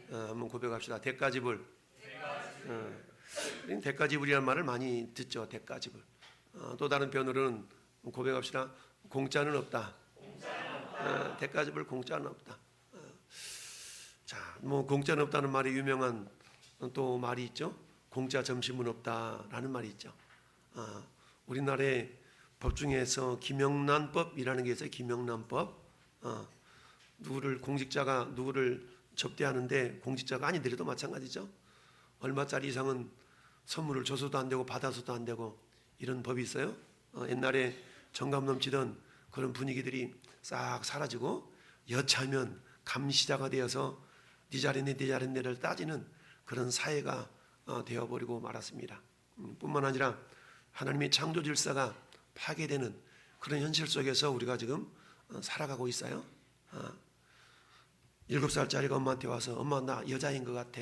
한번 고백합시다. 대가지불. 우리는 대가지불이라는 말을 많이 듣죠. 대가지불. 또 다른 변으로는 고백합시다. 공짜는 없다. 대가지불 공짜는 없다. 자, 뭐 공짜는 없다는 말이 유명한 또 말이 있죠. 공짜 점심은 없다라는 말이 있죠. 우리나라의 법 중에서 김영란법이라는 게 있어요. 김영란법. 누구를 공직자가 누구를 접대하는데 공직자가 아니더라도 마찬가지죠. 얼마짜리 이상은 선물을 줘서도 안 되고 받아서도 안 되고 이런 법이 있어요. 옛날에 정감 넘치던 그런 분위기들이 싹 사라지고 여차하면 감시자가 되어서 네 잘했네 네 잘했네를 따지는 그런 사회가 되어버리고 말았습니다. 뿐만 아니라 하나님의 창조 질서가 파괴되는 그런 현실 속에서 우리가 지금 살아가고 있어요. 7살짜리가 엄마한테 와서 엄마 나 여자인 것 같아.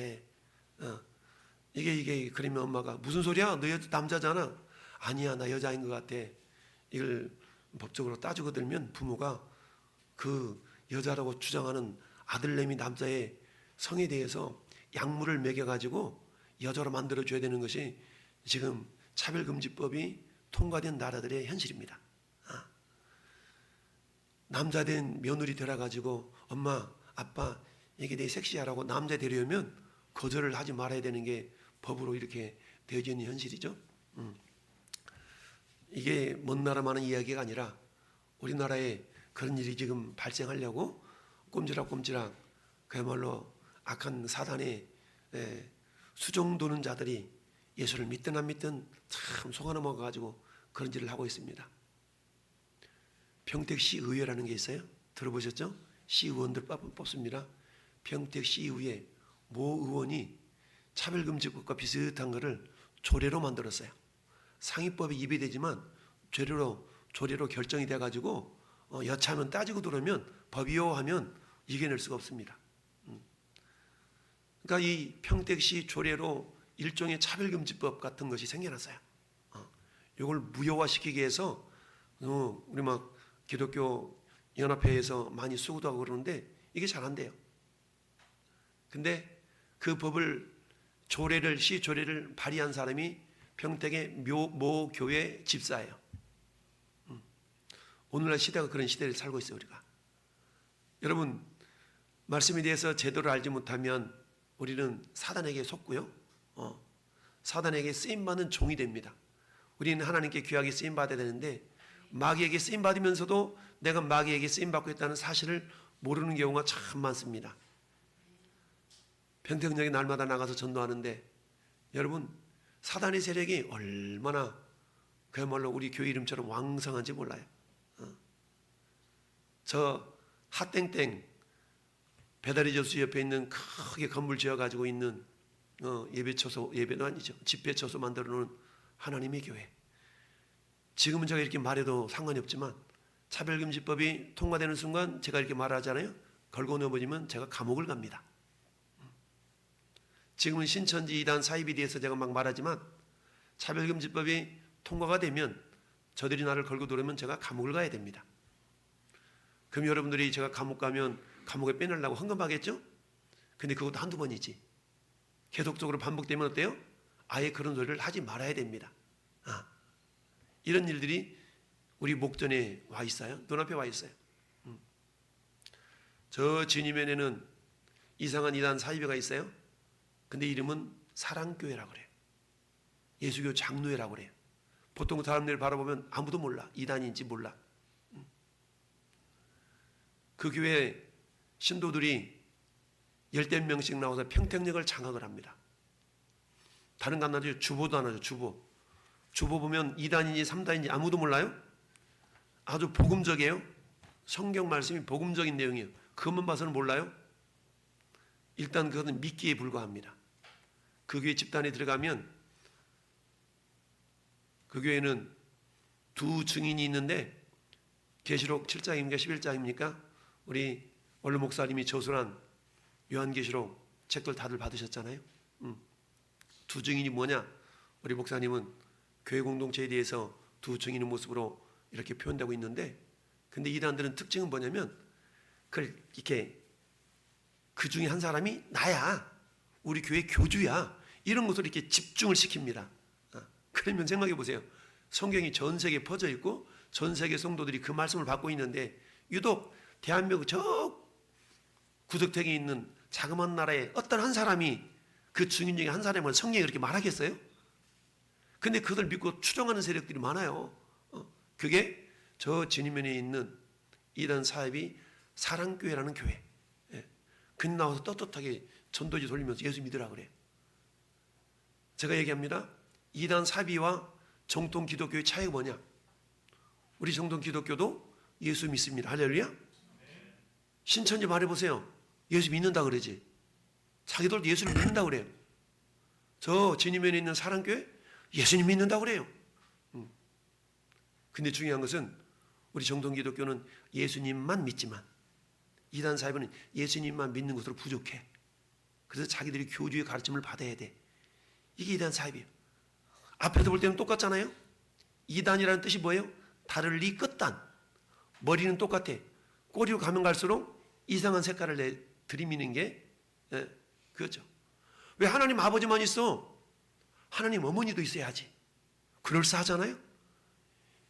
이게 그러면 엄마가 무슨 소리야? 너 남자잖아. 아니야 나 여자인 것 같아. 이걸 법적으로 따지고 들면 부모가 그 여자라고 주장하는 아들내미 남자의 성에 대해서 약물을 먹여가지고 여자로 만들어줘야 되는 것이 지금 차별금지법이 통과된 나라들의 현실입니다. 남자된 며느리 되어가지고 엄마 아빠 이게 내 섹시하라고 남자 데려오면 거절을 하지 말아야 되는 게 법으로 이렇게 되어져 있는 현실이죠. 이게 먼 나라만의 이야기가 아니라 우리나라에 그런 일이 지금 발생하려고 꼼지락꼼지락 그야말로 악한 사단의 수종 도는 자들이 예수를 믿든 안 믿든 참 속아 넘어가가지고 그런 일을 하고 있습니다. 평택시의회라는 게 있어요. 들어보셨죠? 시의원들 뽑습니다. 평택시의회 모 의원이 차별금지법과 비슷한 것을 조례로 만들었어요. 상위법이 입이 되지만 조례로 결정이 돼가지고 여차하면 따지고 들어오면 법이요 하면 이겨낼 수가 없습니다. 그러니까 이 평택시 조례로 일종의 차별금지법 같은 것이 생겨났어요. 이걸 무효화시키기 위해서 우리 막 기독교 연합회에서 많이 수고도 하고 그러는데 이게 잘 안 돼요. 근데 그 법을 시 조례를 발의한 사람이 평택의 모 교회 집사예요. 오늘날 시대가 그런 시대를 살고 있어요, 우리가. 여러분, 말씀에 대해서 제대로 알지 못하면 우리는 사단에게 속고요. 사단에게 쓰임받는 종이 됩니다. 우리는 하나님께 귀하게 쓰임받아야 되는데 마귀에게 쓰임받으면서도 내가 마귀에게 쓰임받고 있다는 사실을 모르는 경우가 참 많습니다. 평택역에 날마다 나가서 전도하는데 여러분 사단의 세력이 얼마나 그야말로 우리 교회 이름처럼 왕성한지 몰라요. 저 핫땡땡 배다리저수 옆에 있는 크게 건물 지어가지고 있는 예배도 아니죠. 집회처소 만들어 놓은 하나님의 교회. 지금은 제가 이렇게 말해도 상관이 없지만 차별금지법이 통과되는 순간 제가 이렇게 말하잖아요. 걸고 넘어지면 제가 감옥을 갑니다. 지금은 신천지 이단 사입에 대해서 제가 막 말하지만 차별금지법이 통과가 되면 저들이 나를 걸고 들어오면 제가 감옥을 가야 됩니다. 그럼 여러분들이 제가 감옥 가면 감옥에 빼내려고 헌금하겠죠? 근데 그것도 한두 번이지. 계속적으로 반복되면 어때요? 아예 그런 소리를 하지 말아야 됩니다. 이런 일들이 우리 목전에 와 있어요. 눈앞에 와 있어요. 저 진이면에는 이상한 이단 사이비가 있어요. 근데 이름은 사랑교회라고 그래요. 예수교 장로회라고 그래요. 보통 사람들 바라보면 아무도 몰라. 이단인지 몰라. 그 교회 신도들이 10대 명씩 나와서 평택역을 장악을 합니다. 다른 거 안 하죠. 주보도 안 하죠. 주보 보면 2단인지 3단인지 아무도 몰라요. 아주 복음적이에요. 성경 말씀이 복음적인 내용이에요. 그것만 봐서는 몰라요. 일단 그것은 미끼에 불과합니다. 그 교회 집단에 들어가면 그 교회는 두 증인이 있는데 계시록 7장입니까 11장입니까? 우리 원로 목사님이 저술한 요한계시록 책들 다들 받으셨잖아요. 두 증인이 뭐냐? 우리 목사님은 교회 공동체에 대해서 두 증인의 모습으로 이렇게 표현되고 있는데 근데 이단들은 특징은 뭐냐면 그걸 이렇게 그 중에 한 사람이 나야, 우리 교회 교주야, 이런 것으로 이렇게 집중을 시킵니다. 그러면 생각해 보세요. 성경이 전 세계에 퍼져 있고 전 세계 성도들이 그 말씀을 받고 있는데, 유독 대한민국 저 구석탱이 있는 자그마한 나라에 어떤 한 사람이 그 증인 중에 한 사람을 성경에 그렇게 말하겠어요? 근데 그들 믿고 추종하는 세력들이 많아요. 그게 저 진이면에 있는 이단 사입이 사랑교회라는 교회. 근 나와서 떳떳하게 전도지 돌리면서 예수 믿으라 그래요. 제가 얘기합니다. 이단 사비와 정통 기독교의 차이가 뭐냐? 우리 정통 기독교도 예수 믿습니다. 할렐루야. 신천지 말해보세요. 예수 믿는다 그러지. 자기들도 예수를 믿는다 그래요. 저 진이면에 있는 사랑교회 예수님 믿는다 그래요. 근데 중요한 것은 우리 정통 기독교는 예수님만 믿지만 이단 사이버는 예수님만 믿는 것으로 부족해. 그래서 자기들이 교주의 가르침을 받아야 돼. 이게 이단 사이비예요. 앞에서 볼 때는 똑같잖아요. 이단이라는 뜻이 뭐예요? 다를리 끝단. 머리는 똑같아. 꼬리로 가면 갈수록 이상한 색깔을 들이미는 게 그거죠. 왜 하나님 아버지만 있어? 하나님 어머니도 있어야지. 그럴싸하잖아요.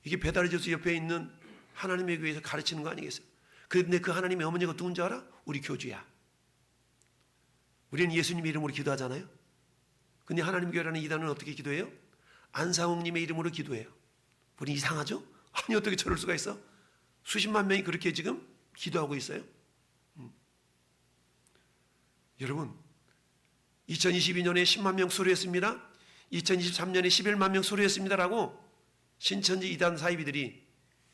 이게 배달의 제수 옆에 있는 하나님의 교회에서 가르치는 거 아니겠어요? 그런데 그 하나님의 어머니가 누군지 알아? 우리 교주야. 우리는 예수님의 이름으로 기도하잖아요. 근데 하나님 교회라는 이단은 어떻게 기도해요? 안상홍님의 이름으로 기도해요. 우리 이상하죠? 아니 어떻게 저럴 수가 있어? 수십만 명이 그렇게 지금 기도하고 있어요. 여러분 2022년에 10만 명 수료했습니다. 2023년에 11만 명 수료했습니다라고 신천지 이단 사이비들이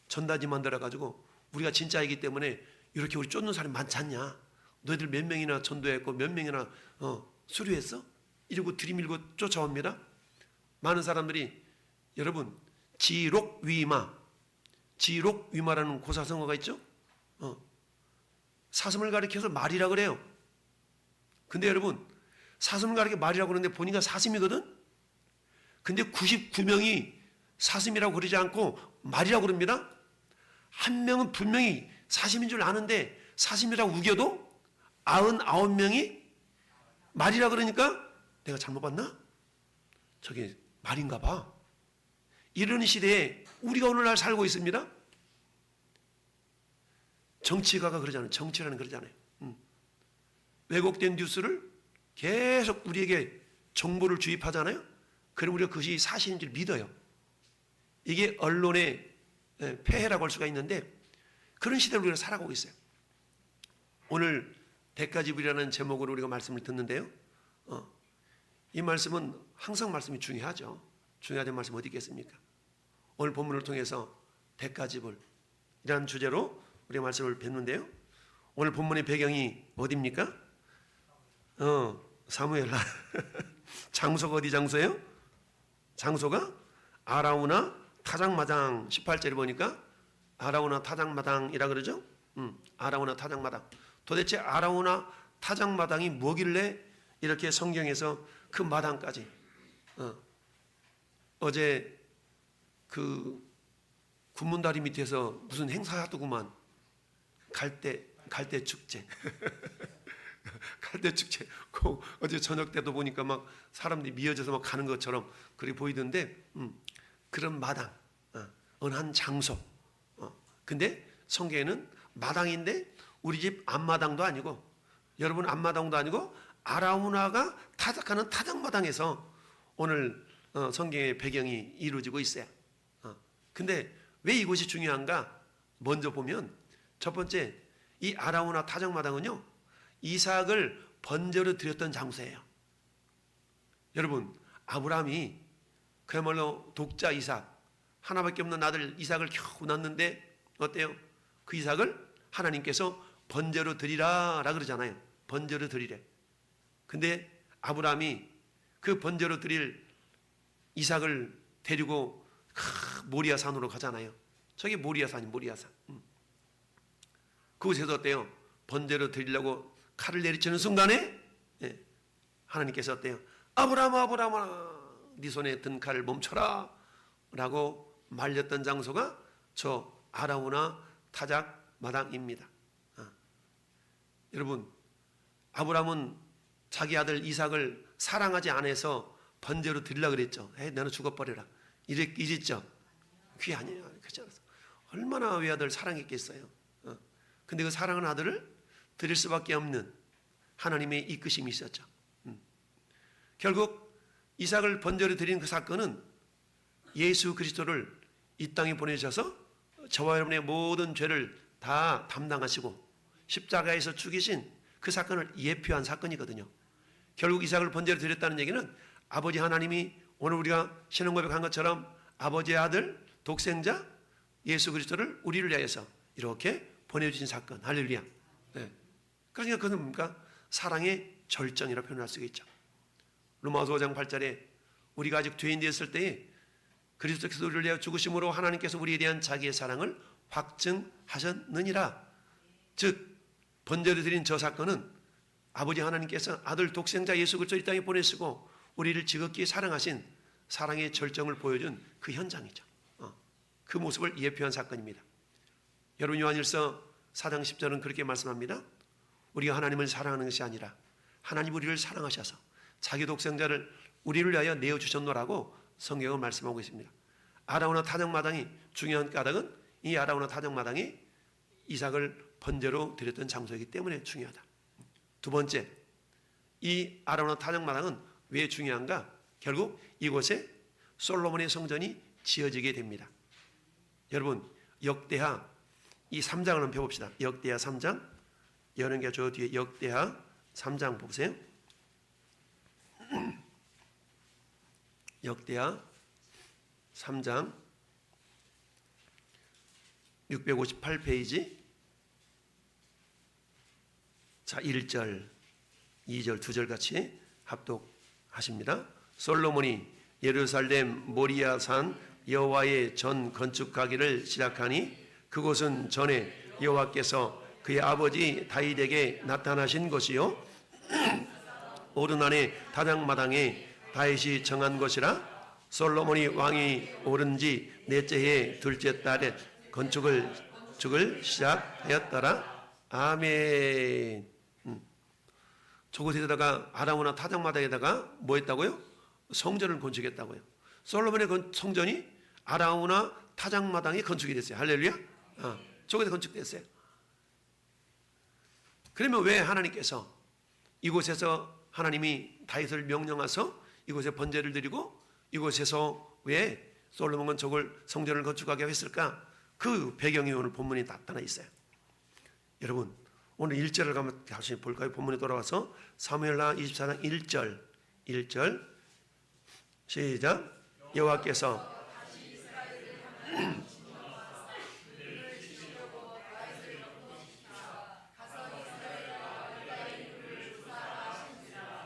전단지 만들어가지고 우리가 진짜이기 때문에 이렇게 우리 쫓는 사람이 많지 않냐? 너희들 몇 명이나 전도했고 몇 명이나 수료했어? 이러고 들이밀고 쫓아옵니다. 많은 사람들이 여러분 지록위마라는 고사성어가 있죠? 사슴을 가리켜서 말이라 그래요. 근데 여러분 사슴을 가리켜 말이라고 그러는데 보니까 사슴이거든? 근데 99명이 사슴이라고 그러지 않고 말이라고 그럽니다. 한 명은 분명히 사슴인 줄 아는데 사슴이라고 우겨도 99명이 말이라 그러니까 내가 잘못 봤나? 저게 말인가 봐. 이런 시대에 우리가 오늘날 살고 있습니다. 정치가가 그러잖아요. 정치라는 그러잖아요. 왜곡된 뉴스를 계속 우리에게 정보를 주입하잖아요. 그럼 우리가 그것이 사실인 줄 믿어요. 이게 언론의 폐해라고 할 수가 있는데 그런 시대를 우리가 살아가고 있어요. 오늘 대가지불이라는 제목으로 우리가 말씀을 듣는데요. 이 말씀은 항상 말씀이 중요하죠. 중요한 말씀 어디 있겠습니까? 오늘 본문을 통해서 대가지불이라는 주제로 우리가 말씀을 뵙는데요. 오늘 본문의 배경이 어디입니까? 사무엘라. 장소가 어디 장소예요? 장소가 아라우나 타작마당. 18절에 보니까 아라우나 타작마당이라 그러죠. 아라우나 타작마당. 도대체 아라우나 타작마당이 뭐길래 이렇게 성경에서 그 마당까지 어제 그 군문다리 밑에서 무슨 행사하더구만. 갈대 축제. 갈대 축제. 어제 저녁 때도 보니까 막 사람들이 미어져서 막 가는 것처럼 그렇게 보이던데 그런 마당, 어느 한 장소. 근데 성경에는 마당인데 우리 집 앞마당도 아니고 여러분 앞마당도 아니고 아라우나가 타작하는 타작마당에서 오늘 성경의 배경이 이루어지고 있어요. 근데 왜 이곳이 중요한가? 먼저 보면 첫 번째 이 아라우나 타작마당은요 이삭을 번제로 드렸던 장소예요. 여러분 아브라함이 그야말로 독자 이삭 하나밖에 없는 아들 이삭을 겨우 낳는데 어때요? 그 이삭을 하나님께서 번제로 드리라 그러잖아요. 번제로 드리래. 근데 아브라함이 그 번제로 드릴 이삭을 데리고 모리아산으로 가잖아요. 저게 모리아산이 모리아산. 그곳에서 어때요? 번제로 드리려고 칼을 내리치는 순간에 하나님께서 어때요? 아브라함아 네 손에 든 칼을 멈춰라 라고 말렸던 장소가 저 아라우나 타작 마당입니다. 여러분 아브라함은 자기 아들 이삭을 사랑하지 않아서 번제로 드리려고 그랬죠. 너는 죽어버려라. 이랬죠. 그게 아니에요. 그렇지 않았어. 얼마나 외아들 사랑했겠어요. 근데 그 사랑하는 아들을 드릴 수밖에 없는 하나님의 이끄심이 있었죠. 결국 이삭을 번제로 드린 그 사건은 예수 그리스도를 이 땅에 보내셔서 저와 여러분의 모든 죄를 다 담당하시고 십자가에서 죽이신 그 사건을 예표한 사건이거든요. 결국 이삭을 번제로 드렸다는 얘기는 아버지 하나님이 오늘 우리가 신앙 고백한 것처럼 아버지의 아들 독생자 예수 그리스도를 우리를 위하여서 이렇게 보내주신 사건. 할렐루야. 네. 그러니까 그것은 뭡니까? 사랑의 절정이라고 표현할 수가 있죠. 로마서 5장 8절에 우리가 아직 죄인 되었을 때에 그리스도께서 우리를 위하여 죽으심으로 하나님께서 우리에 대한 자기의 사랑을 확증하셨느니라. 즉 번제로 드린 저 사건은 아버지 하나님께서 아들 독생자 예수 그리스도를 이 땅에 보내시고 우리를 지극히 사랑하신 사랑의 절정을 보여준 그 현장이죠. 그 모습을 예표한 사건입니다. 여러분 요한일서 4장 10절은 그렇게 말씀합니다. 우리가 하나님을 사랑하는 것이 아니라 하나님 우리를 사랑하셔서 자기 독생자를 우리를 위하여 내어주셨노라고 성경은 말씀하고 있습니다. 아라우나 타작마당이 중요한 까닭은 이 아라우나 타작마당이 이삭을 번제로 드렸던 장소이기 때문에 중요하다. 두 번째, 이 아라우나 타작마당은 왜 중요한가? 결국 이곳에 솔로몬의 성전이 지어지게 됩니다. 여러분 역대하 이 3장을 한번 펴봅시다. 역대하 3장 여는 게 저 뒤에 역대하 3장 보세요. 역대하 3장 658페이지. 자 1절 2절 2절 같이 합독하십니다. 솔로몬이 예루살렘 모리아산 여호와의 전 건축하기를 시작하니 그곳은 전에 여호와께서 그의 아버지 다윗에게 나타나신 것이요 오르난의 타작마당에 다윗이 정한 것이라. 솔로몬이 왕이 오른 지 넷째 해 둘째 달에 건축을 시작하였더라. 아멘. 저곳에다가 아라우나 타작마당에다가 뭐 했다고요? 성전을 건축했다고요. 솔로몬의 성전이 아라우나 타작마당에 건축이 됐어요. 할렐루야. 저곳에 건축됐어요. 그러면 왜 하나님께서 이곳에서 하나님이 다윗을 명령하서 이곳에 번제를 드리고 이곳에서 왜 솔로몬은 저걸 성전을 건축하게 했을까? 그 배경이 오늘 본문에 나타나 있어요. 여러분 오늘 1절을 가면 다시 볼까요? 본문에 돌아와서 사무엘하 24장 1절 시작. 여호와께서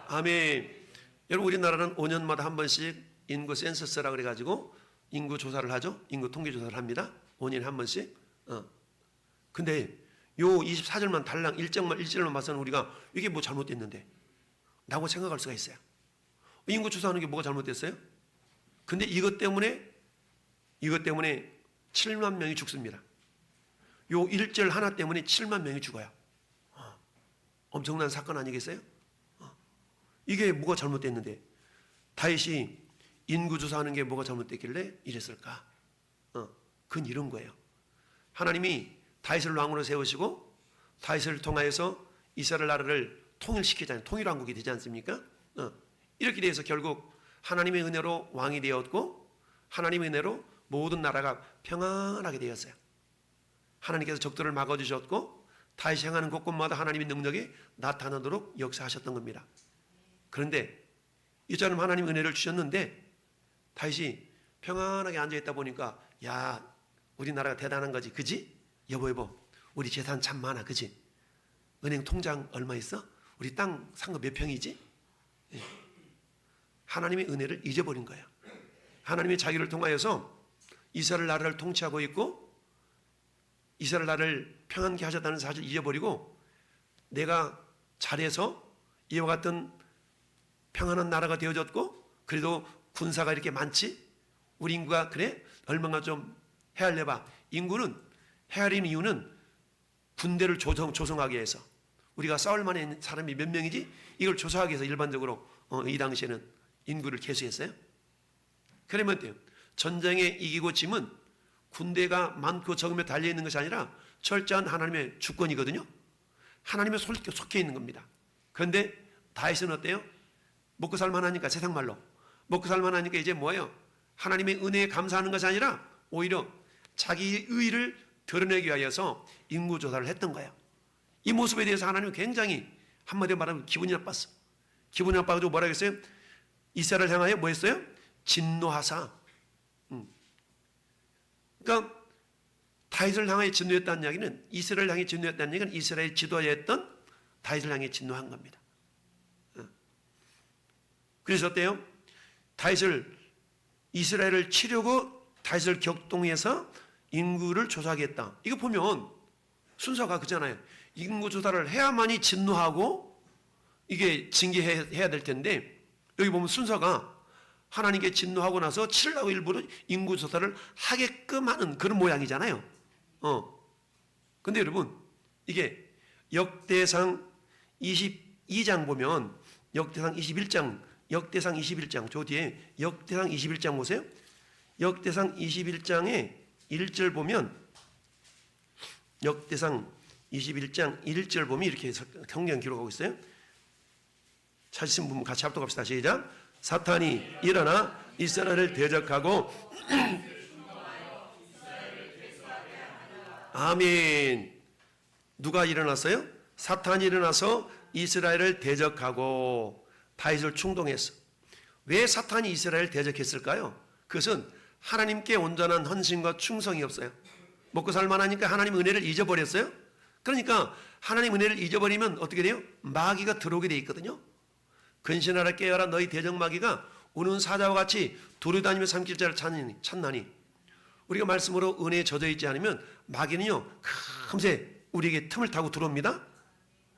아멘. 여러분 우리나라는 5년마다 한 번씩 인구 센서스라 그래가지고 인구 조사를 하죠. 인구 통계 조사를 합니다. 5년에 한 번씩. 근데 요 24절만 달랑 1절만 봐서는 우리가 이게 뭐 잘못됐는데 라고 생각할 수가 있어요. 인구 조사하는 게 뭐가 잘못됐어요? 근데 이것 때문에 7만 명이 죽습니다. 요 1절 하나 때문에 7만 명이 죽어요. 엄청난 사건 아니겠어요? 이게 뭐가 잘못됐는데 다윗이 인구조사하는 게 뭐가 잘못됐길래 이랬을까? 그건 이런 거예요. 하나님이 다윗을 왕으로 세우시고 다윗을 통하여서 이스라엘 나라를 통일시키잖아요. 통일왕국이 되지 않습니까? 이렇게 돼서 결국 하나님의 은혜로 왕이 되었고 하나님의 은혜로 모든 나라가 평안하게 되었어요. 하나님께서 적들을 막아주셨고 다윗이 향하는 곳곳마다 하나님의 능력이 나타나도록 역사하셨던 겁니다. 그런데 이처럼 하나님 은혜를 주셨는데 다윗이 평안하게 앉아있다 보니까 야 우리나라가 대단한 거지 그지? 여보 우리 재산 참 많아 그지? 은행 통장 얼마 있어? 우리 땅 산 거 몇 평이지? 하나님의 은혜를 잊어버린 거예요. 하나님이 자기를 통하여서 이스라엘 나라를 통치하고 있고 이스라엘 나라를 평안케 하셨다는 사실을 잊어버리고 내가 잘해서 이와 같은 평안한 나라가 되어졌고 그래도 군사가 이렇게 많지? 우리 인구가 그래? 얼마나 좀 헤아려봐. 인구는 헤아리는 이유는 군대를 조성하기 위해서 우리가 싸울 만한 사람이 몇 명이지? 이걸 조사하기 위해서 일반적으로 이 당시에는 인구를 계수했어요. 그러면 돼요. 전쟁에 이기고 짐은 군대가 많고 적음에 달려있는 것이 아니라 철저한 하나님의 주권이거든요. 하나님의 속해 있는 겁니다. 그런데 다윗은 어때요? 먹고 살만하니까, 세상 말로 먹고 살만하니까 이제 뭐예요? 하나님의 은혜에 감사하는 것이 아니라 오히려 자기의 의의를 드러내기 위하여서 인구조사를 했던 거예요. 이 모습에 대해서 하나님은 굉장히 한마디로 말하면 기분이 나빴어. 기분이 나빠가지고 뭐라고 했어요? 이스라엘을 향하여 뭐 했어요? 진노하사. 그러니까 다윗을 향하여 진노했다는 이야기는, 이스라엘을 향해 진노했다는 얘기는 이스라엘 지도자였던 다윗을 향해 진노한 겁니다. 그래서 어때요? 이스라엘을 치려고 다윗을 격동해서 인구를 조사하겠다. 이거 보면 순서가 그잖아요. 인구 조사를 해야만이 진노하고 이게 징계해야 될 텐데, 여기 보면 순서가 하나님께 진노하고 나서 치려고 일부러 인구 조사를 하게끔 하는 그런 모양이잖아요. 근데 여러분, 이게 역대상 22장 보면, 역대상 21장 저 뒤에 역대상 21장 보세요. 역대상 21장에 1절 보면, 역대상 21장 1절 보면 이렇게 성경 기록하고 있어요. 찾으신 분 같이 합독합시다. 시작. 사탄이 일어나 이스라엘을 대적하고 아멘. 누가 일어났어요? 사탄이 일어나서 이스라엘을 대적하고 다윗을 충동했어. 왜 사탄이 이스라엘을 대적했을까요? 그것은 하나님께 온전한 헌신과 충성이 없어요. 먹고 살만하니까 하나님 은혜를 잊어버렸어요. 그러니까 하나님 은혜를 잊어버리면 어떻게 돼요? 마귀가 들어오게 돼 있거든요. 근신하라 깨어라 너희 대적마귀가 우는 사자와 같이 두루다니며 삼킬 자를 찾나니. 우리가 말씀으로 은혜에 젖어 있지 않으면 마귀는요 금세 우리에게 틈을 타고 들어옵니다.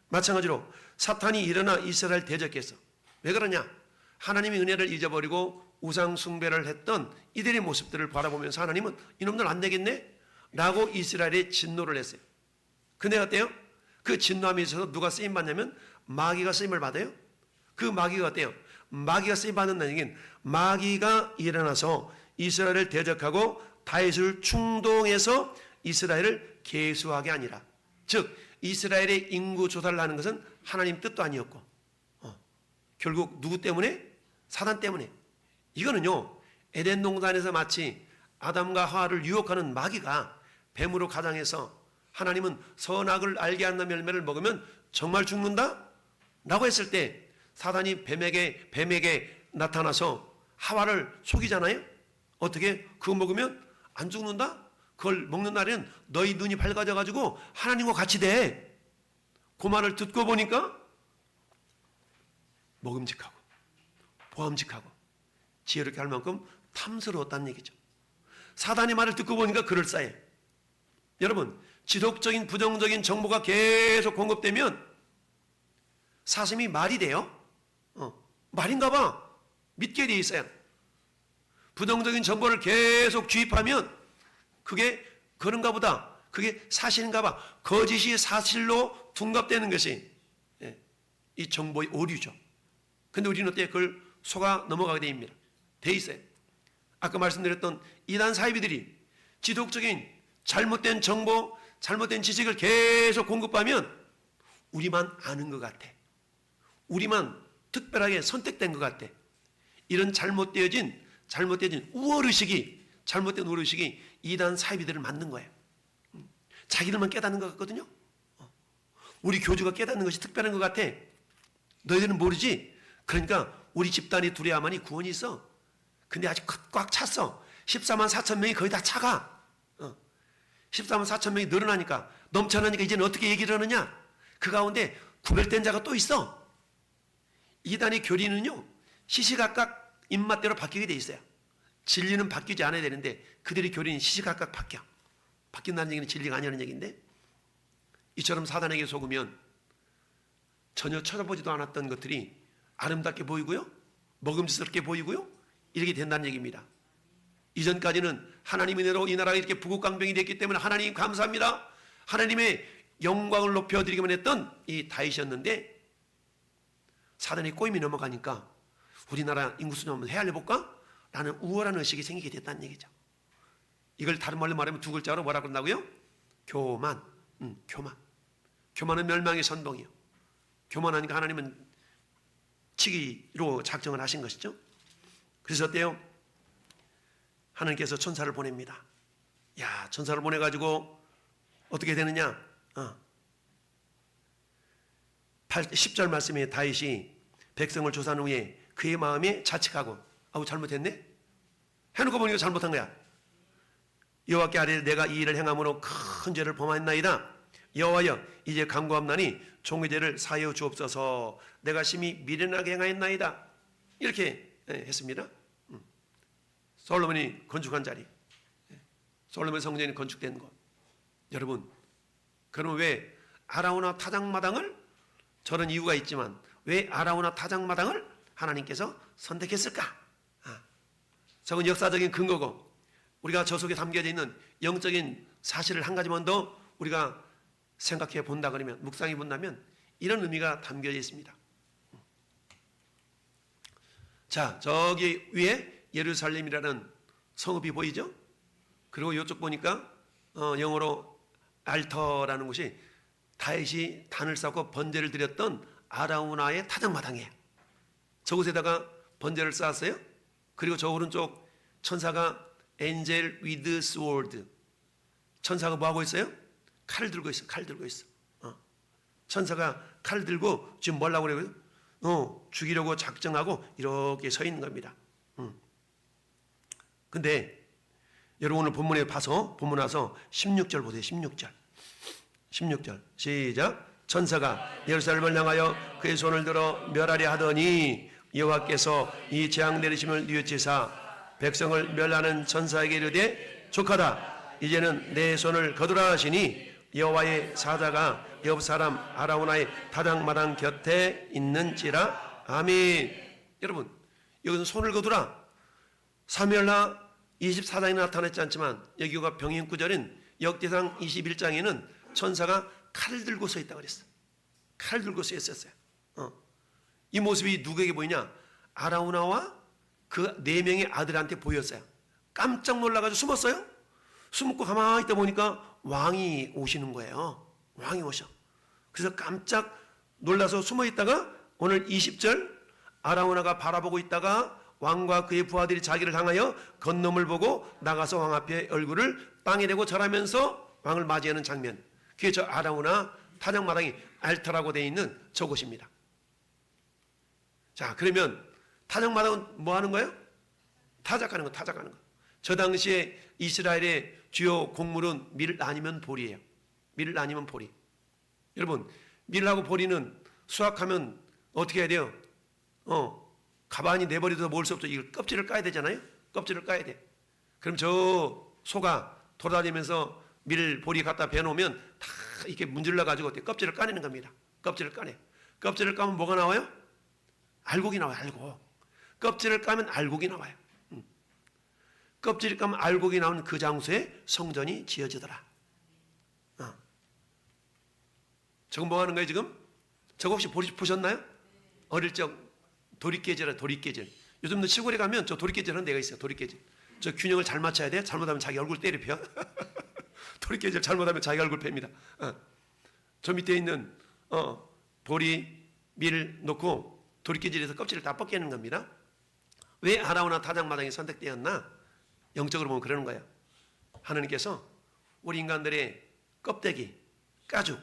마찬가지로 사탄이 일어나 이스라엘 대적했어. 왜 그러냐? 하나님의 은혜를 잊어버리고 우상 숭배를 했던 이들의 모습들을 바라보면서 하나님은 이놈들 안 되겠네? 라고 이스라엘에 진노를 했어요. 근데 어때요? 그 진노함에 있어서 누가 쓰임받냐면 마귀가 쓰임을 받아요. 그 마귀가 어때요? 마귀가 쓰임받는다는 얘기는 마귀가 일어나서 이스라엘을 대적하고 다윗을 충동해서 이스라엘을 계수하게 아니라, 즉 이스라엘의 인구 조사를 하는 것은 하나님 뜻도 아니었고 결국 누구 때문에? 사단 때문에. 이거는요 에덴 동산에서 마치 아담과 하와를 유혹하는 마귀가 뱀으로 가장해서 하나님은 선악을 알게 한다는 열매를 먹으면 정말 죽는다? 라고 했을 때 사단이 뱀에게 나타나서 하와를 속이잖아요. 어떻게? 그거 먹으면 안 죽는다? 그걸 먹는 날에는 너희 눈이 밝아져 가지고 하나님과 같이 돼. 그 말을 듣고 보니까 먹음직하고 보암직하고 지혜롭게 할 만큼 탐스러웠다는 얘기죠. 사단의 말을 듣고 보니까 그럴싸해. 여러분, 지속적인 부정적인 정보가 계속 공급되면 사슴이 말이 돼요? 말인가 봐. 믿게 돼 있어요. 부정적인 정보를 계속 주입하면 그게 그런가 보다. 그게 사실인가 봐. 거짓이 사실로 둔갑되는 것이 이 정보의 오류죠. 근데 우리는 어때요? 그걸 속아 넘어가게 돼 있어요. 아까 말씀드렸던 이단 사이비들이 지속적인 잘못된 정보, 잘못된 지식을 계속 공급하면 우리만 아는 것 같아. 우리만 특별하게 선택된 것 같아. 이런 잘못된 우월의식이, 잘못된 우월의식이 이단 사이비들을 만든 거예요. 자기들만 깨닫는 것 같거든요. 우리 교주가 깨닫는 것이 특별한 것 같아. 너희들은 모르지? 그러니까 우리 집단이 두려야만이 구원이 있어. 근데 아직 꽉 찼어. 14만 4천 명이 거의 다 차가. 14만 4천 명이 늘어나니까, 넘쳐나니까 이제는 어떻게 얘기를 하느냐? 그 가운데 구별된 자가 또 있어. 이단의 교리는요 시시각각 입맛대로 바뀌게 돼 있어요. 진리는 바뀌지 않아야 되는데 그들의 교리는 시시각각 바뀐다는 얘기는 진리가 아니라는 얘기인데, 이처럼 사단에게 속으면 전혀 쳐다보지도 않았던 것들이 아름답게 보이고요, 먹음직스럽게 보이고요, 이렇게 된다는 얘기입니다. 이전까지는 하나님의 은혜로 이 나라가 이렇게 부국강병이 됐기 때문에 하나님 감사합니다. 하나님의 영광을 높여드리기만 했던 이 다윗이었는데 사단이 꼬임이 넘어가니까 우리나라 인구수 한번 헤아려볼까? 라는 우월한 의식이 생기게 됐다는 얘기죠. 이걸 다른 말로 말하면 두 글자로 뭐라 그런다고요? 교만. 교만. 교만은 멸망의 선봉이요. 교만하니까 하나님은 치기로 작정을 하신 것이죠. 그래서 어때요? 하나님께서 천사를 보냅니다. 야, 천사를 보내가지고 어떻게 되느냐? 10절 말씀에 다윗이 백성을 조사한 후에 그의 마음에 자책하고 아우 잘못했네? 해놓고 보니까 잘못한 거야. 여호와께 아뢰되 내가 이 일을 행함으로 큰 죄를 범하였나이다. 여호와여 이제 간구함나니 종의 죄를 사하여 주옵소서. 내가 심히 미련하게 행하였나이다. 이렇게 했습니다. 솔로몬이 건축한 자리, 솔로몬 성전이 건축된 곳. 여러분, 그럼 왜 아라우나 타작마당을, 저런 이유가 있지만 왜 아라우나 타작마당을 하나님께서 선택했을까? 저건 역사적인 근거고 우리가 저 속에 담겨져 있는 영적인 사실을 한 가지만 더 우리가 생각해 본다 그러면, 묵상해 본다면 이런 의미가 담겨져 있습니다. 자, 저기 위에 예루살렘이라는 성읍이 보이죠? 그리고 이쪽 보니까 영어로 알터라는 곳이 다윗이 단을 쌓고 번제를 드렸던 아라우나의 타작마당이에요. 저곳에다가 번제를 쌓았어요. 그리고 저 오른쪽 천사가 엔젤 위드 스워드, 천사가 뭐하고 있어요? 칼을 들고 있어. 칼 들고 있어. 천사가 칼 들고 지금 뭐라고 그래요? 죽이려고 작정하고 이렇게 서 있는 겁니다. 근데 여러분 오늘 본문에 봐서, 본문 와서 16절 보세요. 16절 시작. 천사가 예루살렘을 향하여 그의 손을 들어 멸하려 하더니 여호와께서 이 재앙 내리심을 뉘우치사 백성을 멸하는 천사에게 이르되 족하다. 이제는 내 손을 거두라 하시니 여호와의 사자가 옆 사람 아라우나의 타작마당 곁에 있는지라. 아멘. 여러분, 여기서 손을 거두라. 사무엘하 24장에 나타났지 않지만 여기가 병행구절인 역대상 21장에는 천사가 칼을 들고 서 있다고 그랬어. 칼을 들고 서 있었어요. 이 모습이 누구에게 보이냐? 아라우나와 그 4명의 아들한테 보였어요. 깜짝 놀라가지고 숨었어요. 숨고 가만히 있다 보니까 왕이 오시는 거예요. 왕이 오셔. 그래서 깜짝 놀라서 숨어 있다가 오늘 20절 아라우나가 바라보고 있다가 왕과 그의 부하들이 자기를 향하여 건너물 보고 나가서 왕 앞에 얼굴을 땅에 대고 절하면서 왕을 맞이하는 장면. 그게 저 아라우나 타작마당이 알터라고 되어 있는 저곳입니다. 자, 그러면 타작마당은 뭐 하는 거예요? 타작하는 거, 타작하는 거. 저 당시에 이스라엘의 주요 곡물은 밀 아니면 보리예요. 밀 아니면 보리. 여러분, 밀하고 보리는 수확하면 어떻게 해야 돼요? 가만히 내버려둬서 먹을 수 없죠. 이걸 껍질을 까야 되잖아요. 껍질을 까야 돼. 그럼 저 소가 돌아다니면서 밀, 보리 갖다 베어놓으면 다 이렇게 문질러 가지고 껍질을 까내는 겁니다. 껍질을 까내. 껍질을 까면 뭐가 나와요? 알곡이 나와요. 알곡. 껍질을 까면 알곡이 나와요. 껍질을 까면 알곡이 나온 그 장소에 성전이 지어지더라. 저건 뭐 하는 거예요 지금? 저거 혹시 보셨나요? 어릴 적 도리깨질이라 도리깨질. 요즘도 시골에 가면 저 도리깨질 하는 데가 있어요. 도리깨질. 저 균형을 잘 맞춰야 돼. 잘못하면 자기 얼굴 때려 펴. 도리깨질 잘못하면 자기 얼굴 팹니다. 저 밑에 있는 보리, 밀 놓고 도리깨질에서 껍질을 다 벗기는 겁니다. 왜 아라우나 타작마당이 선택되었나? 영적으로 보면 그러는 거예요. 하나님께서 우리 인간들의 껍데기, 가죽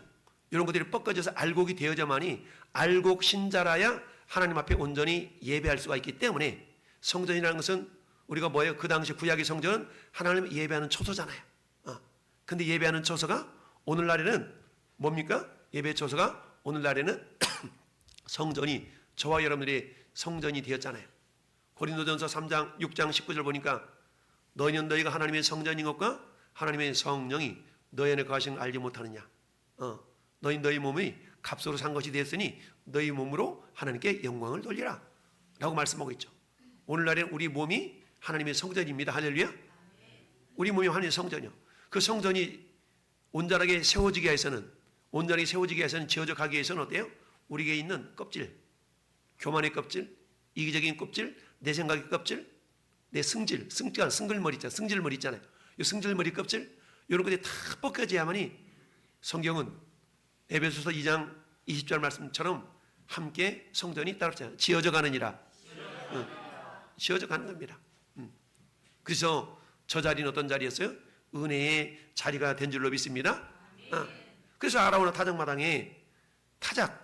이런 것들이 벗겨져서 알곡이 되어져만이 알곡 신자라야 하나님 앞에 온전히 예배할 수가 있기 때문에 성전이라는 것은 우리가 뭐예요? 그 당시 구약의 성전은 하나님을 예배하는 초소잖아요. 근데 예배하는 초소가 오늘날에는 뭡니까? 예배 초소가 오늘날에는 성전이 저와 여러분들이 성전이 되었잖아요. 고린도전서 3장 6장 19절 보니까 너희는 너희가 하나님의 성전인 것과 하나님의 성령이 너희 안에 거하시는 걸 알지 못하느냐. 너희 몸이 값으로 산 것이 되었으니 너희 몸으로 하나님께 영광을 돌리라 라고 말씀하고 있죠. 오늘날에 우리 몸이 하나님의 성전입니다. 할렐루야. 우리 몸이 하나님의 성전이요. 그 성전이 온전하게 세워지기 위해서는 온전히 세워지기 위해서는, 지어져 가기 위해서는 어때요? 우리에게 있는 껍질, 교만의 껍질, 이기적인 껍질, 내 생각의 껍질, 내 승질머리 있잖아요. 승질머리 있잖아요. 이 승질머리 껍질, 이런 것들이 다 벗겨져야만이 성경은 에베소서 2장 20절 말씀처럼 함께 성전이 따르잖아요. 지어져 가느니라. 지어져 가는 겁니다. 그래서 저 자리는 어떤 자리였어요? 은혜의 자리가 된 줄로 믿습니다. 그래서 아라우나 타작마당에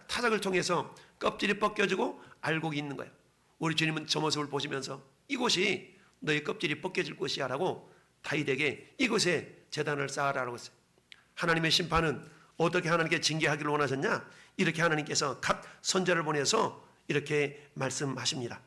타작을 통해서 껍질이 벗겨지고 알곡이 있는 거예요. 우리 주님은 저 모습을 보시면서 이곳이 너희 껍질이 벗겨질 곳이야 라고 다윗에게 이곳에 제단을 쌓아라라고 했어요. 하나님의 심판은 어떻게 하나님께 징계하기를 원하셨냐? 이렇게 하나님께서 갓 선자를 보내서 이렇게 말씀하십니다.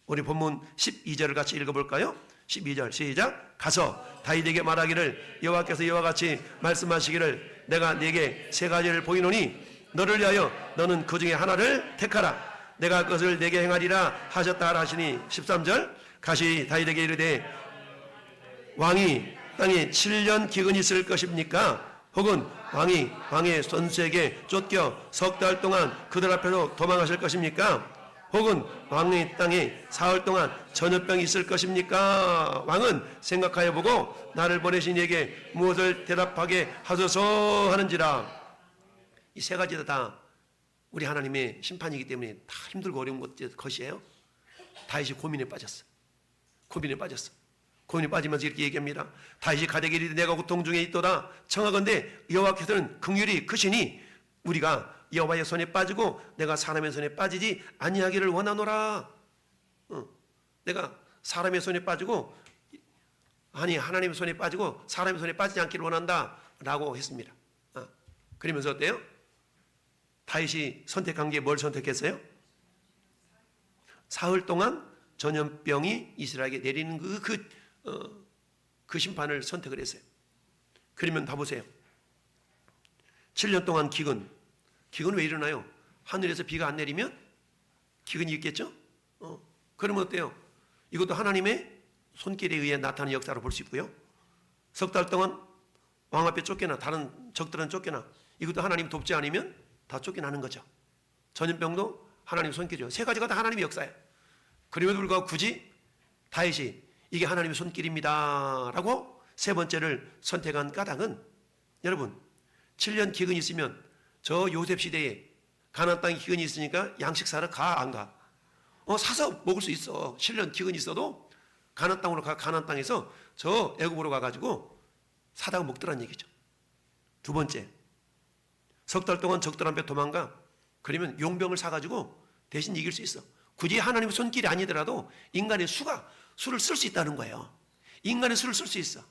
우리 본문 12절을 같이 읽어볼까요? 12절 시작. 가서 다윗에게 말하기를 여호와께서 이와 같이 말씀하시기를 내가 네게 세 가지를 보이노니 너를 위하여 너는 그 중에 하나를 택하라. 내가 그것을 네게 행하리라 하셨다 하시니 13절 가시 다윗에게 이르되 왕이 땅에 7년 기근이 있을 것입니까? 혹은 왕이 왕의 선수에게 쫓겨 석 달 동안 그들 앞에서 도망하실 것입니까? 혹은 왕의 땅에 사흘 동안 전염병이 있을 것입니까? 왕은 생각하여 보고 나를 보내신 이에게 무엇을 대답하게 하소서 하는지라. 이 세 가지도 다 우리 하나님의 심판이기 때문에 다 힘들고 어려운 것이에요. 다윗이 고민에 빠졌어. 고민에 빠지면서 이렇게 얘기합니다. 다윗이 가되게 이르되 내가 고통 중에 있도다. 청하건대 여호와께서는 긍휼이 크시니 우리가 여호와의 손에 빠지고 내가 사람의 손에 빠지지 아니하기를 원하노라. 내가 사람의 손에 빠지고 하나님의 손에 빠지고 사람의 손에 빠지지 않기를 원한다 라고 했습니다. 그러면서 어때요? 다윗이 선택한 게 뭘 선택했어요? 사흘 동안 전염병이 이스라엘에게 내리는 그 심판을 선택을 했어요. 그러면 다 보세요. 7년 동안 기근은 왜 일어나요? 하늘에서 비가 안 내리면 기근이 있겠죠? 그러면 어때요? 이것도 하나님의 손길에 의해 나타나는 역사로 볼 수 있고요. 석 달 동안 왕 앞에 쫓겨나, 다른 적들은 쫓겨나, 이것도 하나님 돕지 않으면 다 쫓겨나는 거죠. 전염병도 하나님 손길이요. 세 가지가 다 하나님의 역사예요. 그럼에도 불구하고 굳이 다윗이 이게 하나님의 손길입니다 라고 세 번째를 선택한 까닭은, 여러분 7년 기근이 있으면 저 요셉 시대에 가나안 땅에 기근이 있으니까 양식 사러 가 안 가? 사서 먹을 수 있어. 7년 기근이 있어도 가나안 땅으로 가. 가나안 땅에서 저 애굽으로 가가지고 사다가 먹더란 얘기죠. 두 번째, 석 달 동안 적들 앞에 도망가. 그러면 용병을 사가지고 대신 이길 수 있어. 굳이 하나님의 손길이 아니더라도 인간의 수를 쓸 수 있다는 거예요. 인간의 수를 쓸 수 있어.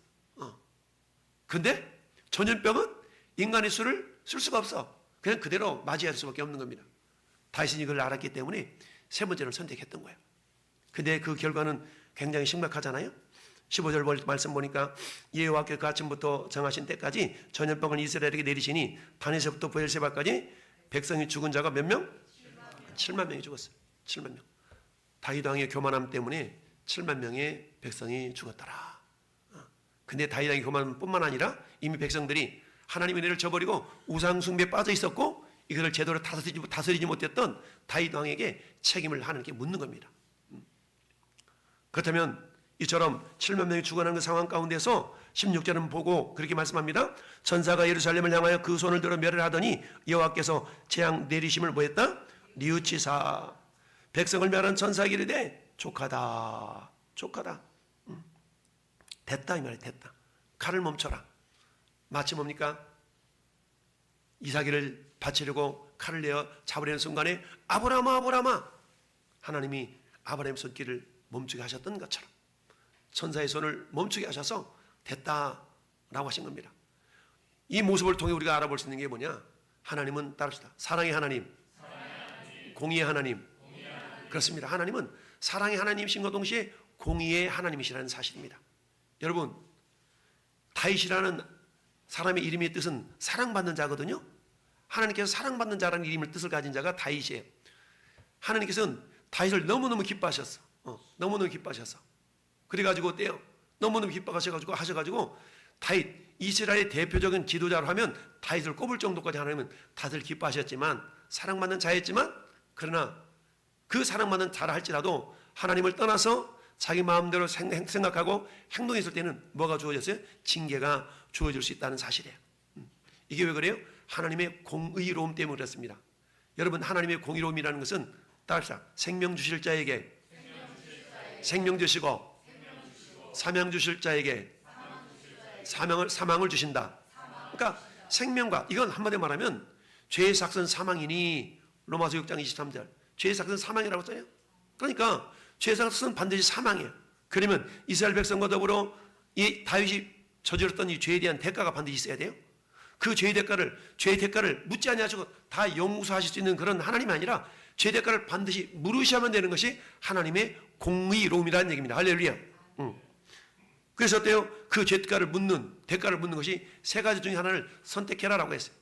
근데 전염병은 인간의 수를 쓸 수가 없어. 그냥 그대로 맞이할 수밖에 없는 겁니다. 다윗은 이걸 알았기 때문에 세 번째를 선택했던 거예요. 근데 그 결과는 굉장히 심각하잖아요. 15절 말씀 보니까 여호와께서 그 아침부터 정하신 때까지 전염병을 이스라엘에게 내리시니 단에서부터 브엘세바까지 백성이 죽은 자가 몇 명? 7만 명이 죽었어요. 7만 명. 다윗 왕의 교만함 때문에 7만 명의 백성이 죽었더라. 근데 다윗 왕의 교만뿐만 아니라 이미 백성들이 하나님의 은혜를 저버리고 우상 숭배에 빠져 있었고 이것을 제대로 다스리지 못했던 다윗 왕에게 책임을 하나님께 묻는 겁니다. 그렇다면 이처럼 7만 명이 죽어나는 그 상황 가운데서 16절은 보고 그렇게 말씀합니다. 천사가 예루살렘을 향하여 그 손을 들어 멸을 하더니 여호와께서 재앙 내리심을 뭐했다? 뉘우치사. 백성을 멸한 천사에게 이르되 족하다. 됐다 이 말이에요. 됐다. 칼을 멈춰라. 마치 뭡니까? 이삭을 바치려고 칼을 내어 잡으려는 순간에 아브라함아 하나님이 아브라함의 손길을 멈추게 하셨던 것처럼 천사의 손을 멈추게 하셔서 됐다라고 하신 겁니다. 이 모습을 통해 우리가 알아볼 수 있는 게 뭐냐? 하나님은 따릅시다. 사랑의 하나님, 공의의 하나님. 그렇습니다. 하나님은 사랑의 하나님이신과 동시에 공의의 하나님이시라는 사실입니다. 여러분, 다윗이라는 사람의 이름의 뜻은 사랑받는 자거든요. 하나님께서 사랑받는 자라는 이름의 뜻을 가진 자가 다윗이에요. 하나님께서는 다윗을 너무너무 기뻐하셨어. 너무너무 기뻐하셔서. 그래가지고 어때요? 너무너무 기뻐하셔가지고 다윗, 이스라엘의 대표적인 지도자로 하면 다윗을 꼽을 정도까지 하나님은 다들 기뻐하셨지만 사랑받는 자였지만 그러나 그 사랑받는 자라 할지라도 하나님을 떠나서 자기 마음대로 생각하고 행동했을 때는 뭐가 주어졌어요? 징계가 주어질 수 있다는 사실이에요. 이게 왜 그래요? 하나님의 공의로움 때문에 그렇습니다. 여러분, 하나님의 공의로움이라는 것은 따라합시다. 생명 주실 자에게 생명 주시고 사명 주실 자에게 사망을 주신다. 그러니까 생명과, 이건 한마디로 말하면 죄의 삭은 사망이니, 로마서 6장 23절 죄의 삭은 사망이라고 써요. 그러니까 죄의 삭은 반드시 사망이에요. 그러면 이스라엘 백성과 더불어 이 다윗이 저질렀던 이 죄에 대한 대가가 반드시 있어야 돼요. 그 죄의 대가를 묻지 아니하시고 다 용서하실 수 있는 그런 하나님이 아니라 죄의 대가를 반드시 물으셔야만 되는 것이 하나님의 공의로움이라는 얘기입니다. 할렐루야. 그래서 어때요? 그 대가를 묻는 것이 세 가지 중에 하나를 선택해라라고 했어요.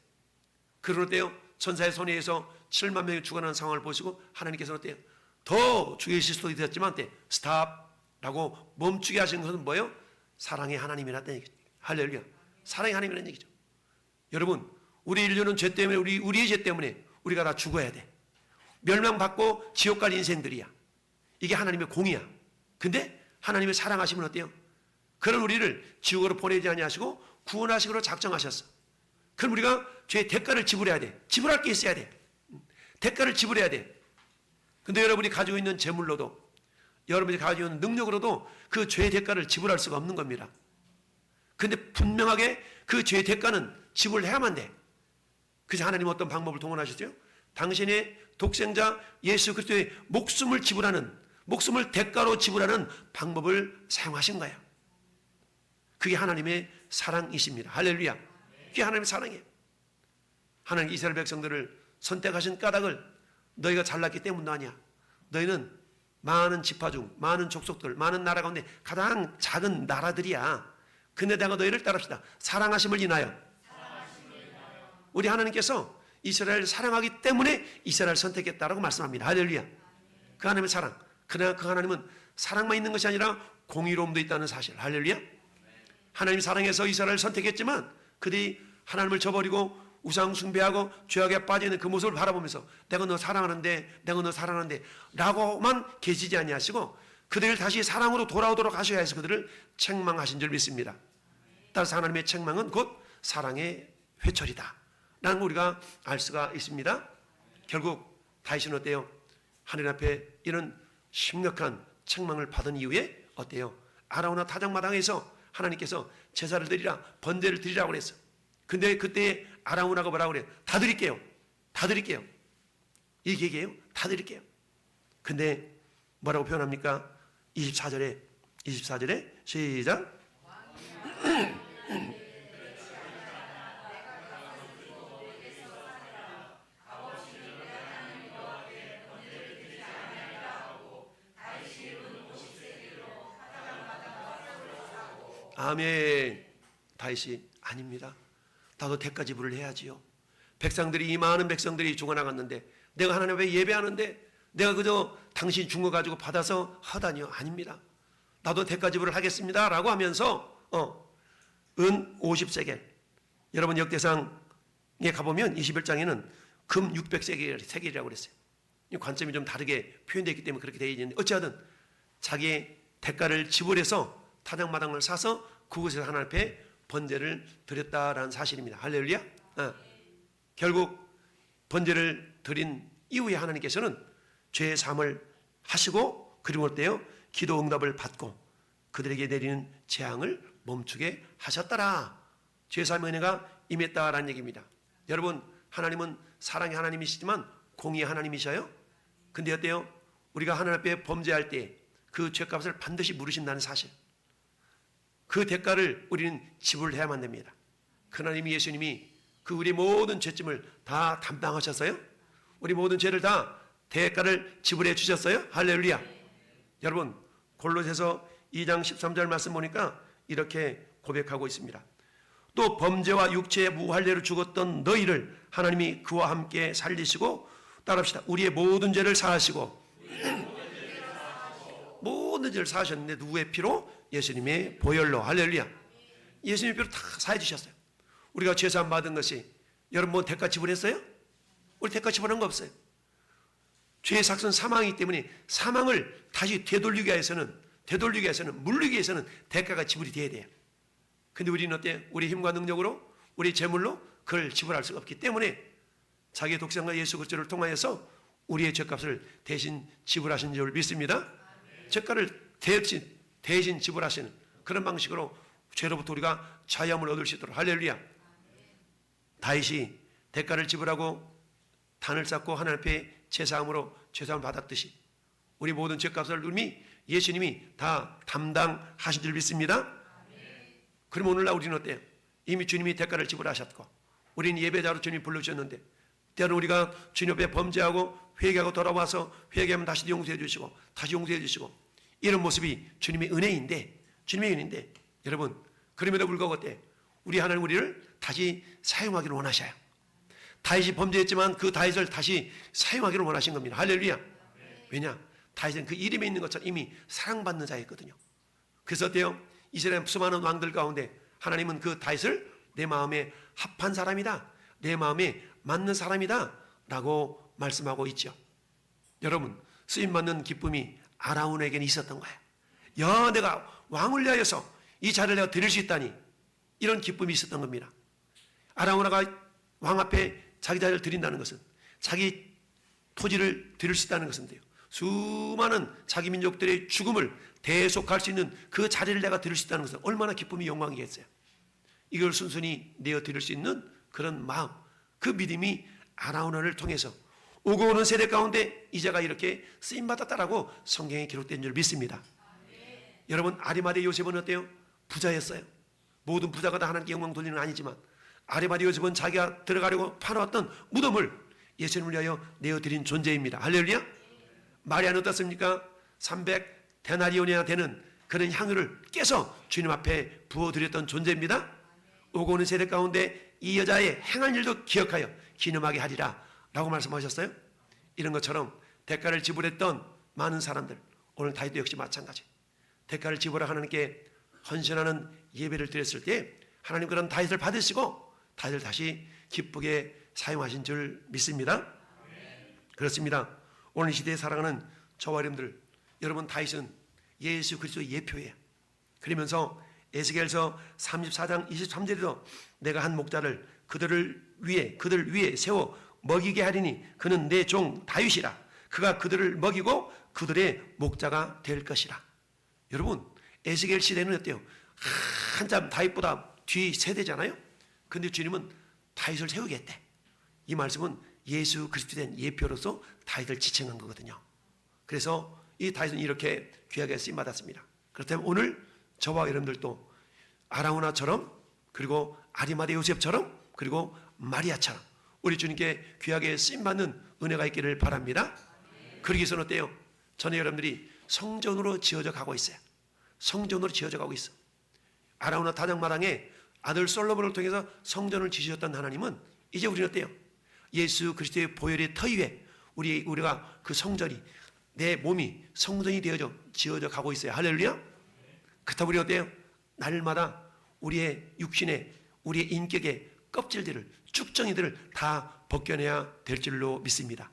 그럴 때요, 천사의 손에 의해서 7만 명이 죽어나는 상황을 보시고 하나님께서는 어때요? 더 죽이실 수도 있었지만 스탑라고 멈추게 하신 것은 뭐예요? 사랑의 하나님이라는 얘기죠. 할렐루야. 사랑의 하나님이라는 얘기죠. 여러분, 우리 인류는 죄 때문에, 우리의 죄 때문에 우리가 다 죽어야 돼. 멸망받고 지옥 갈 인생들이야. 이게 하나님의 공이야. 근데 하나님의 사랑하심은 어때요? 그런 우리를 지옥으로 보내지 아니하시고 구원하시기로 작정하셨어. 그럼 우리가 죄의 대가를 지불해야 돼. 지불할 게 있어야 돼. 대가를 지불해야 돼. 근데 여러분이 가지고 있는 재물로도, 여러분이 가지고 있는 능력으로도 그 죄의 대가를 지불할 수가 없는 겁니다. 근데 분명하게 그 죄의 대가는 지불해야만 돼. 그래서 하나님은 어떤 방법을 동원하셨어요? 당신의 독생자 예수 그리스도의 목숨을 대가로 지불하는 방법을 사용하신 거예요. 그게 하나님의 사랑이십니다. 할렐루야. 그게 하나님의 사랑이에요. 하나님 이스라엘 백성들을 선택하신 까닭을 너희가 잘났기 때문도 아니야. 너희는 많은 지파 중, 많은 족속들, 많은 나라 가운데 가장 작은 나라들이야. 근데 내가 너희를 따릅시다. 사랑하심을 인하여. 우리 하나님께서 이스라엘을 사랑하기 때문에 이스라엘을 선택했다라고 말씀합니다. 할렐루야. 그 하나님의 사랑. 그러나 그 하나님은 사랑만 있는 것이 아니라 공의로움도 있다는 사실. 할렐루야. 하나님이 사랑해서 이스라엘을 선택했지만 그들이 하나님을 저버리고 우상 숭배하고 죄악에 빠지는 그 모습을 바라보면서 내가 너 사랑하는데 라고만 계시지 아니하시고 그들을 다시 사랑으로 돌아오도록 하셔야 해서 그들을 책망하신 줄 믿습니다. 따라서 하나님의 책망은 곧 사랑의 회초리다 라는 걸 우리가 알 수가 있습니다. 결국 다윗은 어때요? 하늘 앞에 이런 심각한 책망을 받은 이후에 어때요? 아라우나 타작마당에서 하나님께서 제사를 드리라, 번제를 드리라고 그랬어. 근데 그때 아라우나가 뭐라고 그래요? 다 드릴게요. 이게 얘기예요. 다 드릴게요. 근데 뭐라고 표현합니까? 24절에 시작. 아멘. 다윗이 아닙니다. 나도 대가 지불을 해야지요. 이 많은 백성들이 죽어나갔는데 내가 하나님 앞에 예배하는데 내가 그저 당신 준 거 가지고 받아서 하다니요. 아닙니다. 나도 대가 지불을 하겠습니다 라고 하면서 은 50세겔. 여러분 역대상에 가보면 21장에는 금 600세겔이라고 그랬어요. 관점이 좀 다르게 표현되어 있기 때문에 그렇게 되어 있는데 어찌하든 자기의 대가를 지불해서 타작마당을 사서 그곳에서 하나님 앞에 번제를 드렸다라는 사실입니다. 할렐루야. 결국 번제를 드린 이후에 하나님께서는 죄의 사함을 하시고 그리고 어때요? 기도 응답을 받고 그들에게 내리는 재앙을 멈추게 하셨더라. 죄의 사함의 은혜가 임했다라는 얘기입니다. 여러분, 하나님은 사랑의 하나님이시지만 공의의 하나님이셔요. 근데 어때요? 우리가 하나님 앞에 범죄할 때 그 죄값을 반드시 물으신다는 사실, 그 대가를 우리는 지불해야만 됩니다. 그 하나님 예수님이 그 우리 모든 죄짐을 다 담당하셨어요. 우리 모든 죄를 다 대가를 지불해 주셨어요. 할렐루야. 여러분, 골로새서 2장 13절 말씀 보니까 이렇게 고백하고 있습니다. 또 범죄와 육체의 무할례로 죽었던 너희를 하나님이 그와 함께 살리시고, 따라합시다. 우리의 모든 죄를 사하시고, 모든 죄를 사하셨는데 누구의 피로? 예수님의 보혈로. 할렐루야. 예수님의 피로 다 사해 주셨어요. 우리가 죄사함 받은 것이 여러분 뭐 대가 지불했어요? 우리 대가 지불한 거 없어요. 죄의 삭은 사망이기 때문에 사망을 다시 되돌리기 위해서는 물리기 위해서는 대가가 지불이 돼야 돼요. 근데 우리는 어때요? 우리 힘과 능력으로 우리 재물로 그걸 지불할 수가 없기 때문에 자기의 독생자 예수 그리스도를 통하여서 우리의 죄값을 대신 지불하신 줄 믿습니다. 죄가를 대신 지불하시는 그런 방식으로 죄로부터 우리가 자유함을 얻을 수 있도록. 할렐루야. 다윗이 대가를 지불하고 단을 쌓고 하나님 앞에 제사함으로 죄사함을 받았듯이 우리 모든 죄값을 이미 예수님이 다 담당하신 줄 믿습니다. 그럼 오늘날 우리는 어때요? 이미 주님이 대가를 지불하셨고 우리는 예배자로 주님이 불러주셨는데 때로는 우리가 주님 앞에 범죄하고 회개하고 돌아와서 회개하면 다시 용서해 주시고 다시 용서해 주시고 이런 모습이 주님의 은혜인데 여러분 그럼에도 불구하고 어때? 우리 하나님 우리를 다시 사용하기를 원하셔요. 다윗이 범죄했지만 그 다윗을 다시 사용하기를 원하신 겁니다. 할렐루야. 왜냐? 다윗은 그 이름에 있는 것처럼 이미 사랑받는 자였거든요. 그래서 어때요? 이스라엘 수많은 왕들 가운데 하나님은 그 다윗을 내 마음에 합한 사람이다, 내 마음에 맞는 사람이다 라고 말씀하고 있죠. 여러분 쓰임받는 기쁨이 아라운에게는 있었던 거예요. 야, 내가 왕을 위하여서 이 자리를 내가 드릴 수 있다니, 이런 기쁨이 있었던 겁니다. 아라우나가 왕 앞에 자기 자리를 드린다는 것은, 자기 토지를 드릴 수 있다는 것인데요, 수많은 자기 민족들의 죽음을 대속할 수 있는 그 자리를 내가 드릴 수 있다는 것은 얼마나 기쁨이 영광이겠어요. 이걸 순순히 내어 드릴 수 있는 그런 마음, 그 믿음이 아라우나를 통해서 오고 오는 세대 가운데 이자가 이렇게 쓰임받았다라고 성경에 기록된 줄 믿습니다. 여러분 아리마대 요셉은 어때요? 부자였어요. 모든 부자가 다 하나님께 영광 돌리는 건 아니지만 아리마대 요셉은 자기가 들어가려고 파놓았던 무덤을 예수님을 위하여 내어드린 존재입니다. 할렐루야. 마리아는 어떻습니까? 300데나리온이나 되는 그런 향유를 깨서 주님 앞에 부어드렸던 존재입니다. 오고 오는 세대 가운데 이 여자의 행한 일도 기억하여 기념하게 하리라 라고 말씀하셨어요. 이런 것처럼 대가를 지불했던 많은 사람들, 오늘 다윗도 역시 마찬가지. 대가를 지불하여 하나님께 헌신하는 예배를 드렸을 때 하나님 그런 다윗을 받으시고 다윗을 다시 기쁘게 사용하신 줄 믿습니다. 그렇습니다. 오늘 시대에 살아가는 저와 여러분들, 여러분 다윗은 예수 그리스도의 예표예요. 그러면서 에스겔서 34장 23절에도 내가 한 목자를 그들 위에 세워 먹이게 하리니 그는 내 종 다윗이라. 그가 그들을 먹이고 그들의 목자가 될 것이라. 여러분 에스겔 시대는 어때요? 한참 다윗보다 뒤 세대잖아요. 근데 주님은 다윗을 세우겠대. 이 말씀은 예수 그리스도 된 예표로서 다윗을 지칭한 거거든요. 그래서 이 다윗은 이렇게 귀하게 쓰임받았습니다. 그렇다면 오늘 저와 여러분들도 아라우나처럼, 그리고 아리마대 요셉처럼, 그리고 마리아처럼 우리 주님께 귀하게 쓰임받는 은혜가 있기를 바랍니다. 그러기 위해서는 어때요? 전에 여러분들이 성전으로 지어져 가고 있어요. 성전으로 지어져 가고 있어. 아라우나 다장마당에 아들 솔로몬을 통해서 성전을 지으셨던 하나님은 이제 우리는 어때요? 예수 그리스도의 보혈의 터 위에 우리가 그 성전이, 내 몸이 성전이 되어져 지어져 가고 있어요. 할렐루야. 그렇다고 우리 어때요? 날마다 우리의 육신에, 우리의 인격의 껍질들을, 쭉정이들을 다 벗겨내야 될 줄로 믿습니다.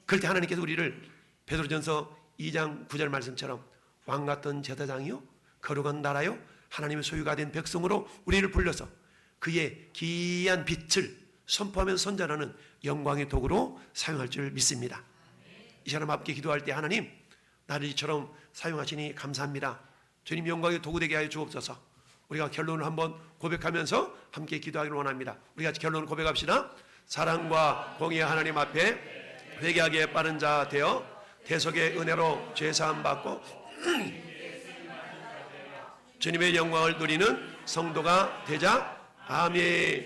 그럴 때 하나님께서 우리를 베드로전서 2장 9절 말씀처럼 왕 같은 제사장이요 거룩한 나라요 하나님의 소유가 된 백성으로 우리를 불러서 그의 기이한 빛을 선포하면서 선전하는 영광의 도구로 사용할 줄 믿습니다. 이 사람 함께 기도할 때 하나님 나를 이처럼 사용하시니 감사합니다. 주님 영광의 도구 되게 하여 주옵소서. 우리가 결론을 한번 고백하면서 함께 기도하기를 원합니다. 우리 같이 결론을 고백합시다. 사랑과 공의의 하나님 앞에 회개하기에 빠른 자 되어 대속의 은혜로 죄사함 받고 주님의 영광을 누리는 성도가 되자. 아멘.